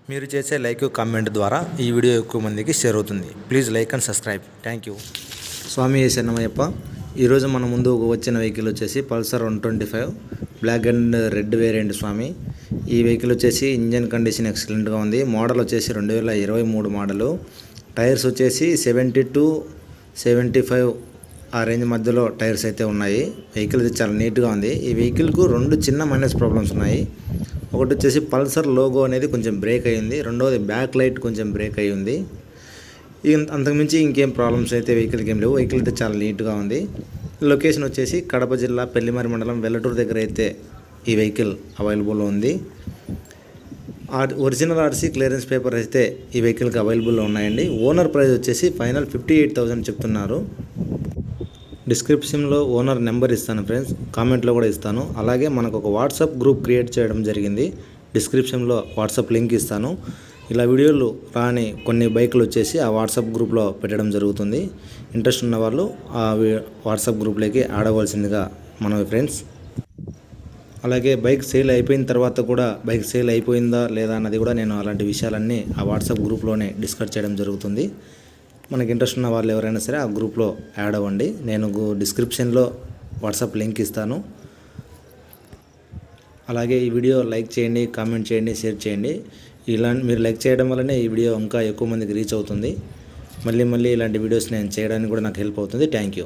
మీరు చేసే like comment ద్వారా ఈ వీడియో ఎక్కువ మందికి షేర్ అవుతుంది. Please like and subscribe. Thank you. స్వామి శరణమయ్యప్ప. ఈరోజు మన ముందు వచ్చిన వెహికల్ వచ్చేసి Pulsar 125 black and red variant స్వామి. ఈ వెహికల్ వచ్చేసి ఇంజన్ కండిషన్ ఎక్సలెంట్గా ఉంది. మోడల్ వచ్చేసి 2023 మోడలు. టైర్స్ వచ్చేసి 70 to 75 ఆ రేంజ్ మధ్యలో టైర్స్ అయితే ఉన్నాయి. వెహికల్ అయితే చాలా నీట్గా ఉంది. ఈ వెహికల్కు రెండు చిన్న మైనస్ ప్రాబ్లమ్స్ ఉన్నాయి. ఒకటి వచ్చేసి పల్సర్ లోగో అనేది కొంచెం బ్రేక్ అయ్యింది. రెండవది బ్యాక్ లైట్ కొంచెం బ్రేక్ అయ్యి ఉంది. అంతకుమించి ఇంకేం ప్రాబ్లమ్స్ అయితే వెహికల్కి ఏం లేవు. వెహికల్ అయితే చాలా నీట్గా ఉంది. లొకేషన్ వచ్చేసి కడప జిల్లా పెళ్లిమరి మండలం వెల్లటూరు దగ్గర అయితే ఈ వెహికల్ అవైలబుల్లో ఉంది. ఒరిజినల్ ఆర్సీ క్లియరెన్స్ పేపర్ అయితే ఈ వెహికల్కి అవైలబుల్లో ఉన్నాయండి. ఓనర్ ప్రైస్ వచ్చేసి ఫైనల్ 58,000 చెప్తున్నారు. డిస్క్రిప్షన్లో ఓనర్ నెంబర్ ఇస్తాను ఫ్రెండ్స్, కామెంట్లో కూడా ఇస్తాను. అలాగే మనకు ఒక వాట్సాప్ గ్రూప్ క్రియేట్ చేయడం జరిగింది. డిస్క్రిప్షన్లో వాట్సాప్ లింక్ ఇస్తాను. ఇలా వీడియోలు రాని కొన్ని బైకులు వచ్చేసి ఆ వాట్సాప్ గ్రూప్లో పెట్టడం జరుగుతుంది. ఇంట్రెస్ట్ ఉన్న వాళ్ళు ఆ వాట్సాప్ గ్రూప్లోకి ఆడవలసిందిగా మనవి ఫ్రెండ్స్. అలాగే బైక్ సేల్ అయిపోయిన తర్వాత కూడా బైక్ సేల్ అయిపోయిందా లేదా అన్నది కూడా నేను అలాంటి విషయాలన్నీ ఆ వాట్సాప్ గ్రూప్లోనే డిస్కస్ చేయడం జరుగుతుంది. మనకి ఇంట్రెస్ట్ ఉన్న వాళ్ళు ఎవరైనా సరే ఆ గ్రూప్లో యాడ్ అవ్వండి. నేను డిస్క్రిప్షన్లో వాట్సాప్ లింక్ ఇస్తాను. అలాగే ఈ వీడియో లైక్ చేయండి, కామెంట్ చేయండి, షేర్ చేయండి. మీరు లైక్ చేయడం వల్లనే ఈ వీడియో ఇంకా ఎక్కువ మందికి రీచ్ అవుతుంది. మళ్ళీ ఇలాంటి వీడియోస్ నేను చేయడానికి కూడా నాకు హెల్ప్ అవుతుంది. Thank you.